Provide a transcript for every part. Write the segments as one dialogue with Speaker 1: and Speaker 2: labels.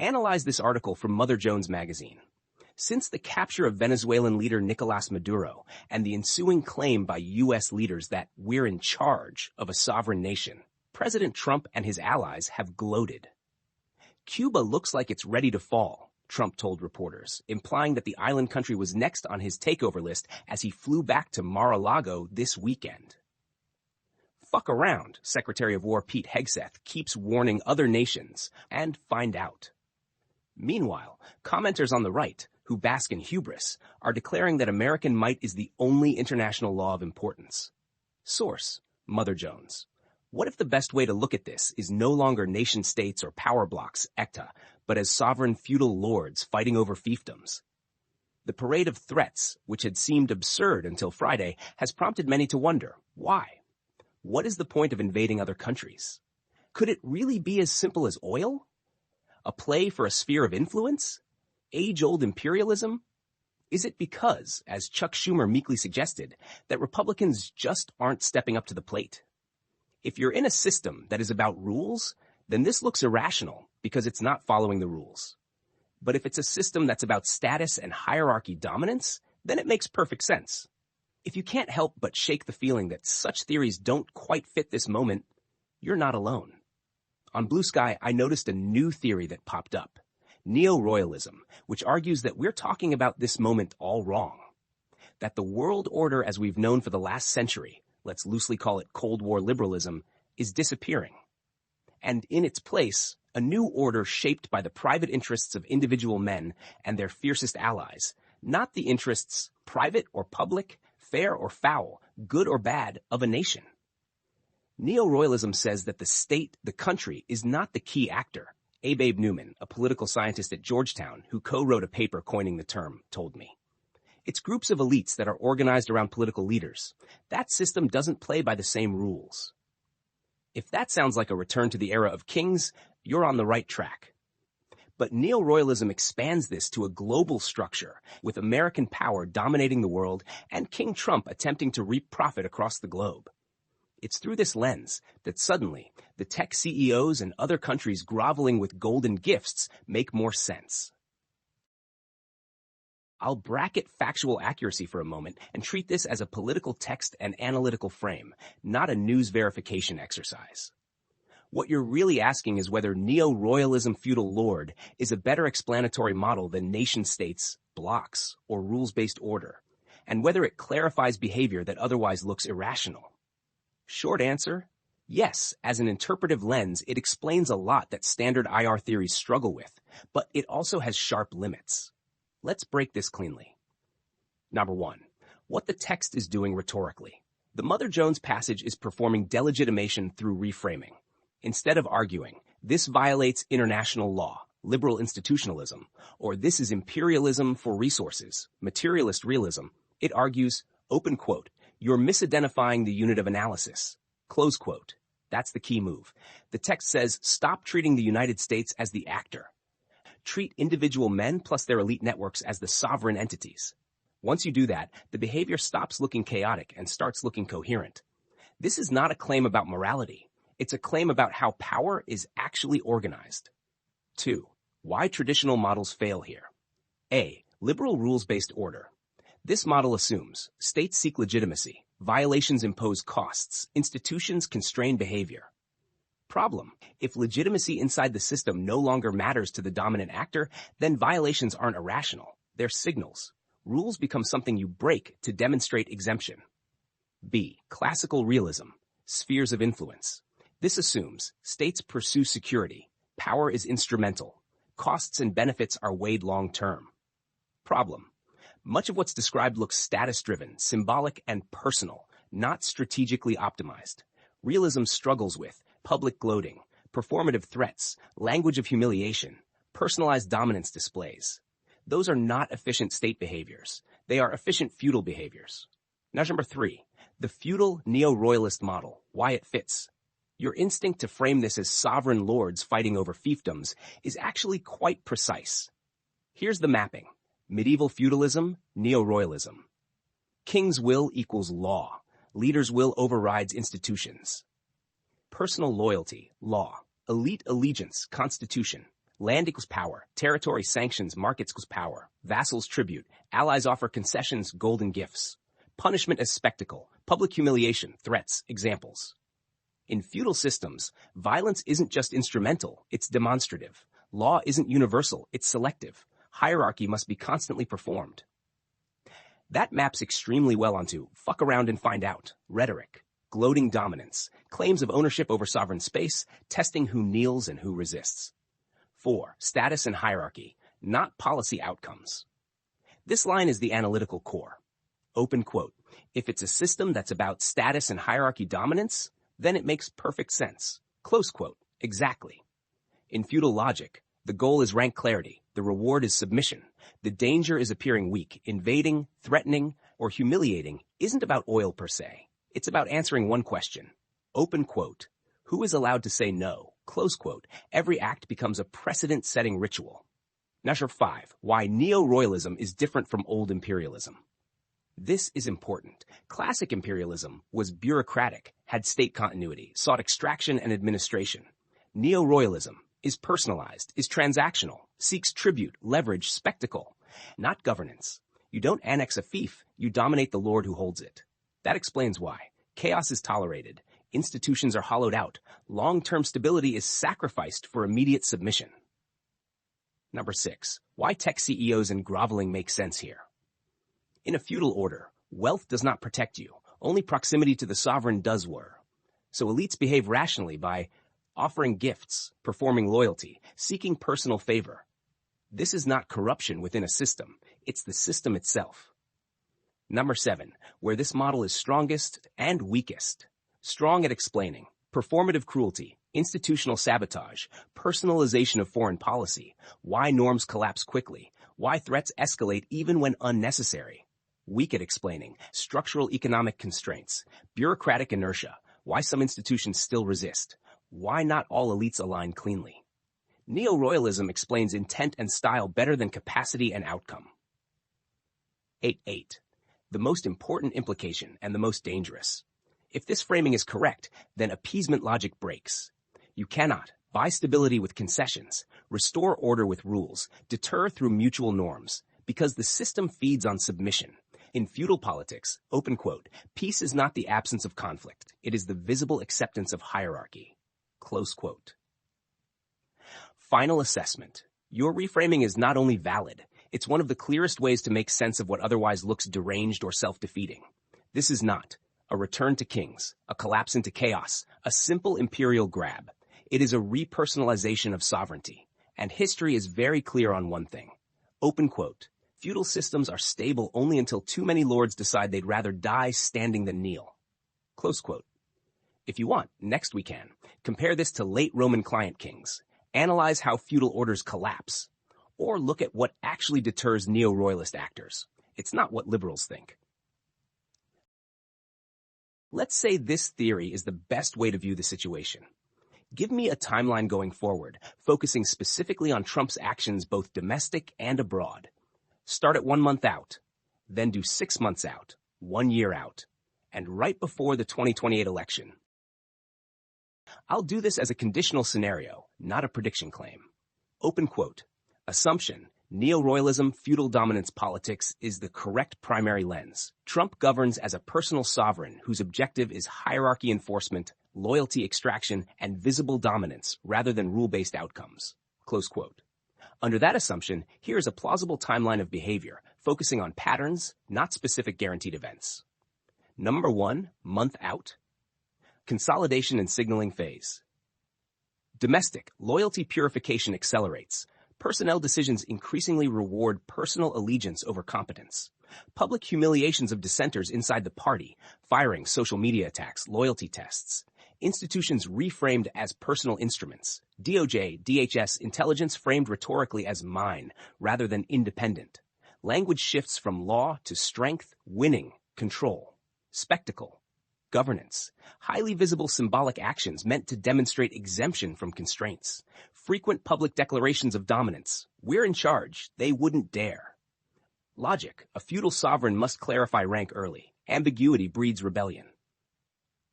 Speaker 1: Analyze this article from Mother Jones magazine. Since the capture of Venezuelan leader Nicolas Maduro and the ensuing claim by U.S. leaders that we're in charge of a sovereign nation, President Trump and his allies have gloated. Cuba looks like it's ready to fall, Trump told reporters, implying that the island country was next on his takeover list as he flew back to Mar-a-Lago this weekend. Fuck around, Secretary of War Pete Hegseth keeps warning other nations, and find out. Meanwhile, commenters on the right, who bask in hubris, are declaring that American might is the only international law of importance. Source: Mother Jones. What if the best way to look at this is no longer nation-states or power blocks, ECTA, but as sovereign feudal lords fighting over fiefdoms? The parade of threats, which had seemed absurd until Friday, has prompted many to wonder, why? What is the point of invading other countries? Could it really be as simple as oil? A play for a sphere of influence? Age-old imperialism? Is it because, as Chuck Schumer meekly suggested, that Republicans just aren't stepping up to the plate? If you're in a system that is about rules, then this looks irrational because it's not following the rules. But if it's a system that's about status and hierarchy dominance, then it makes perfect sense. If you can't help but shake the feeling that such theories don't quite fit this moment, you're not alone. On Blue Sky, I noticed a new theory that popped up. Neo-Royalism, which argues that we're talking about this moment all wrong. That the world order as we've known for the last century, let's loosely call it Cold War liberalism, is disappearing. And in its place, a new order shaped by the private interests of individual men and their fiercest allies, not the interests, private or public, fair or foul, good or bad, of a nation. Neo-Royalism says that the state, the country, is not the key actor. Abe Newman, a political scientist at Georgetown who co-wrote a paper coining the term, told me. It's groups of elites that are organized around political leaders. That system doesn't play by the same rules. If that sounds like a return to the era of kings, you're on the right track. But neo-royalism expands this to a global structure, with American power dominating the world and King Trump attempting to reap profit across the globe. It's through this lens that suddenly the tech CEOs and other countries groveling with golden gifts make more sense. I'll bracket factual accuracy for a moment and treat this as a political text and analytical frame, not a news verification exercise. What you're really asking is whether neo-royalism feudal lord is a better explanatory model than nation-states, blocks, or rules-based order, and whether it clarifies behavior that otherwise looks irrational. Short answer, yes, as an interpretive lens, it explains a lot that standard IR theories struggle with, but it also has sharp limits. Let's break this cleanly. Number 1, what the text is doing rhetorically. The Mother Jones passage is performing delegitimation through reframing. Instead of arguing, this violates international law, liberal institutionalism, or this is imperialism for resources, materialist realism, it argues, open quote, you're misidentifying the unit of analysis, close quote. That's the key move. The text says, stop treating the United States as the actor. Treat individual men plus their elite networks as the sovereign entities. Once you do that, the behavior stops looking chaotic and starts looking coherent. This is not a claim about morality. It's a claim about how power is actually organized. 2. Why traditional models fail here. A. Liberal rules-based order. This model assumes states seek legitimacy, violations impose costs, institutions constrain behavior. Problem: if legitimacy inside the system no longer matters to the dominant actor, then violations aren't irrational. They're signals. Rules become something you break to demonstrate exemption. B. Classical realism. Spheres of influence. This assumes states pursue security. Power is instrumental. Costs and benefits are weighed long-term. Problem: much of what's described looks status-driven, symbolic, and personal, not strategically optimized. Realism struggles with public gloating, performative threats, language of humiliation, personalized dominance displays. Those are not efficient state behaviors. They are efficient feudal behaviors. Now, number 3, the feudal neo-royalist model, why it fits. Your instinct to frame this as sovereign lords fighting over fiefdoms is actually quite precise. Here's the mapping. Medieval feudalism, neo-royalism. King's will equals law. Leader's will overrides institutions. Personal loyalty, law. Elite allegiance, constitution. Land equals power. Territory sanctions. Markets equals power. Vassals tribute. Allies offer concessions. Golden gifts. Punishment as spectacle. Public humiliation. Threats. Examples. In feudal systems, violence isn't just instrumental, it's demonstrative. Law isn't universal, it's selective. Hierarchy must be constantly performed. That maps extremely well onto fuck around and find out, rhetoric, gloating dominance, claims of ownership over sovereign space, testing who kneels and who resists. 4. Status and hierarchy, not policy outcomes. This line is the analytical core. Open quote. If it's a system that's about status and hierarchy dominance, then it makes perfect sense. Close quote. Exactly. In feudal logic, the goal is rank clarity. The reward is submission. The danger is appearing weak. Invading, threatening, or humiliating isn't about oil per se. It's about answering one question. Open quote. Who is allowed to say no? Close quote. Every act becomes a precedent-setting ritual. Measure 5. Why Neo-Royalism is different from old imperialism. This is important. Classic imperialism was bureaucratic, had state continuity, sought extraction and administration. Neo-Royalism is personalized, is transactional, seeks tribute, leverage, spectacle, not governance. You don't annex a fief, you dominate the lord who holds it. That explains why. Chaos is tolerated. Institutions are hollowed out. Long-term stability is sacrificed for immediate submission. Number 6. Why tech CEOs and groveling make sense here. In a feudal order, wealth does not protect you. Only proximity to the sovereign does were. So elites behave rationally by offering gifts, performing loyalty, seeking personal favor. This is not corruption within a system. It's the system itself. Number 7. Where this model is strongest and weakest. Strong at explaining. Performative cruelty. Institutional sabotage, personalization of foreign policy, why norms collapse quickly, why threats escalate even when unnecessary. Weak at explaining, structural economic constraints, bureaucratic inertia, why some institutions still resist, why not all elites align cleanly. Neo-Royalism explains intent and style better than capacity and outcome. 8.8. The most important implication and the most dangerous. If this framing is correct, then appeasement logic breaks. You cannot buy stability with concessions, restore order with rules, deter through mutual norms, because the system feeds on submission. In feudal politics, open quote, peace is not the absence of conflict. It is the visible acceptance of hierarchy. Close quote. Final assessment. Your reframing is not only valid, it's one of the clearest ways to make sense of what otherwise looks deranged or self-defeating. This is not a return to kings, a collapse into chaos, a simple imperial grab. It is a repersonalization of sovereignty. And history is very clear on one thing. Open quote. Feudal systems are stable only until too many lords decide they'd rather die standing than kneel. Close quote. If you want, next we can. Compare this to late Roman client kings. Analyze how feudal orders collapse. Or look at what actually deters neo-royalist actors. It's not what liberals think. Let's say this theory is the best way to view the situation. Give me a timeline going forward, focusing specifically on Trump's actions both domestic and abroad. Start at 1 month out, then do 6 months out, 1 year out, and right before the 2028 election. I'll do this as a conditional scenario, not a prediction claim. Open quote. Assumption. Neo-Royalism, feudal dominance politics is the correct primary lens. Trump governs as a personal sovereign whose objective is hierarchy enforcement, loyalty extraction, and visible dominance rather than rule-based outcomes. Close quote. Under that assumption, here is a plausible timeline of behavior, focusing on patterns, not specific guaranteed events. Number 1, month out. Consolidation and signaling phase. Domestic, loyalty purification accelerates. Personnel decisions increasingly reward personal allegiance over competence. Public humiliations of dissenters inside the party, firing, social media attacks, loyalty tests. Institutions reframed as personal instruments. DOJ, DHS, intelligence framed rhetorically as mine rather than independent. Language shifts from law to strength, winning, control. Spectacle. Governance. Highly visible symbolic actions meant to demonstrate exemption from constraints. Frequent public declarations of dominance. We're in charge. They wouldn't dare. Logic. A feudal sovereign must clarify rank early. Ambiguity breeds rebellion.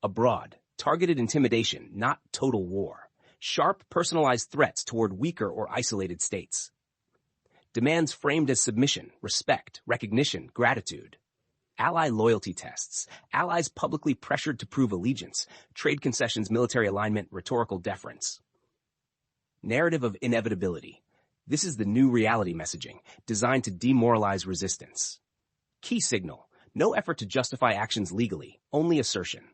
Speaker 1: Abroad. Targeted intimidation, not total war. Sharp, personalized threats toward weaker or isolated states. Demands framed as submission, respect, recognition, gratitude. Ally loyalty tests. Allies publicly pressured to prove allegiance. Trade concessions, military alignment, rhetorical deference. Narrative of inevitability. This is the new reality messaging, designed to demoralize resistance. Key signal. No effort to justify actions legally, only assertion.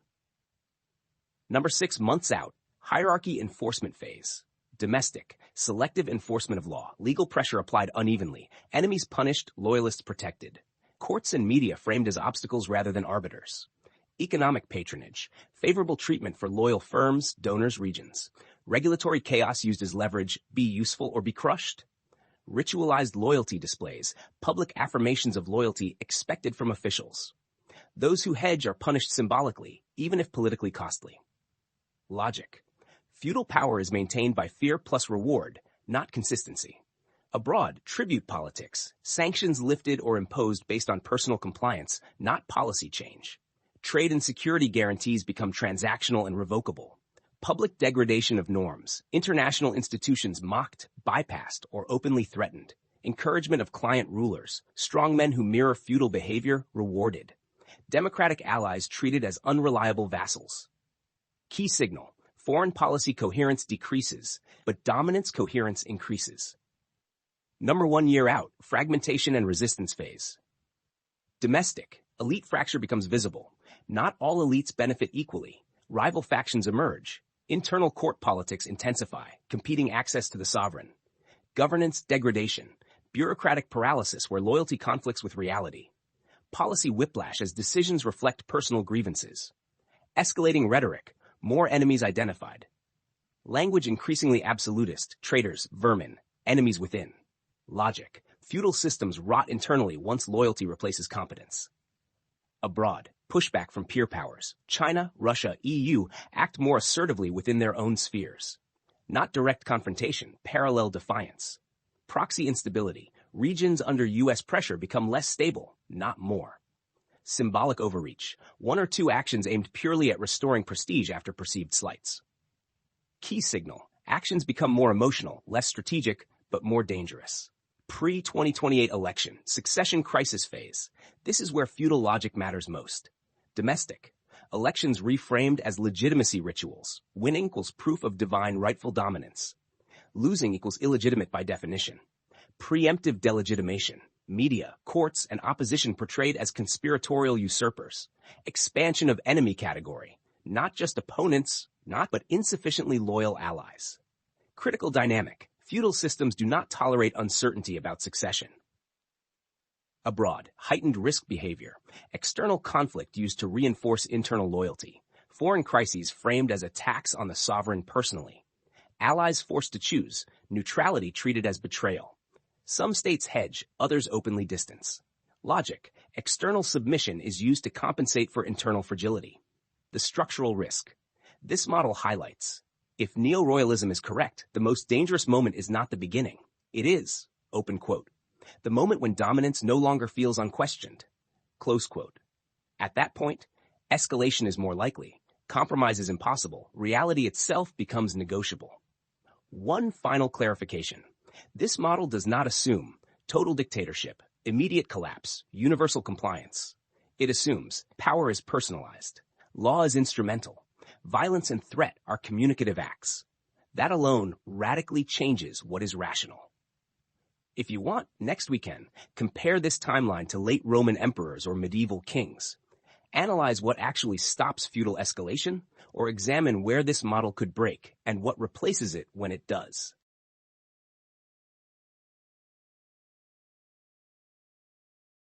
Speaker 1: Number 6, months out. Hierarchy enforcement phase. Domestic. Selective enforcement of law. Legal pressure applied unevenly. Enemies punished, loyalists protected. Courts and media framed as obstacles rather than arbiters. Economic patronage. Favorable treatment for loyal firms, donors, regions. Regulatory chaos used as leverage. Be useful or be crushed. Ritualized loyalty displays. Public affirmations of loyalty expected from officials. Those who hedge are punished symbolically, even if politically costly. Logic. Feudal power is maintained by fear plus reward, not consistency. Abroad, tribute politics. Sanctions lifted or imposed based on personal compliance, not policy change. Trade and security guarantees become transactional and revocable. Public degradation of norms. International institutions mocked, bypassed, or openly threatened. Encouragement of client rulers. Strongmen who mirror feudal behavior rewarded. Democratic allies treated as unreliable vassals. Key signal. Foreign policy coherence decreases, but dominance coherence increases. Number 1 year out, fragmentation and resistance phase. Domestic. Elite fracture becomes visible. Not all elites benefit equally. Rival factions emerge. Internal court politics intensify, competing access to the sovereign. Governance degradation. Bureaucratic paralysis where loyalty conflicts with reality. Policy whiplash as decisions reflect personal grievances. Escalating rhetoric. More enemies identified. Language increasingly absolutist, traitors, vermin, enemies within. Logic. Feudal systems rot internally once loyalty replaces competence. Abroad. Pushback from peer powers. China, Russia, EU act more assertively within their own spheres. Not direct confrontation, parallel defiance. Proxy instability. Regions under U.S. pressure become less stable, not more. Symbolic overreach. 1 or 2 actions aimed purely at restoring prestige after perceived slights. Key signal. Actions become more emotional, less strategic, but more dangerous. Pre-2028 election, succession crisis phase. This is where feudal logic matters most. Domestic. Elections reframed as legitimacy rituals. Winning equals proof of divine rightful dominance. Losing equals illegitimate by definition. Preemptive delegitimation. Media, courts, and opposition portrayed as conspiratorial usurpers. Expansion of enemy category. Not just opponents, but insufficiently loyal allies. Critical dynamic. Feudal systems do not tolerate uncertainty about succession. Abroad, heightened risk behavior. External conflict used to reinforce internal loyalty. Foreign crises framed as attacks on the sovereign personally. Allies forced to choose. Neutrality treated as betrayal. Some states hedge, others openly distance. Logic. External submission is used to compensate for internal fragility. The structural risk. This model highlights, if Neo-Royalism is correct, the most dangerous moment is not the beginning. It is, open quote, the moment when dominance no longer feels unquestioned, close quote. At that point, escalation is more likely, compromise is impossible, reality itself becomes negotiable. One final clarification. This model does not assume total dictatorship, immediate collapse, universal compliance. It assumes power is personalized, law is instrumental, violence and threat are communicative acts. That alone radically changes what is rational. If you want, next weekend, compare this timeline to late Roman emperors or medieval kings. Analyze what actually stops feudal escalation, or examine where this model could break and what replaces it when it does.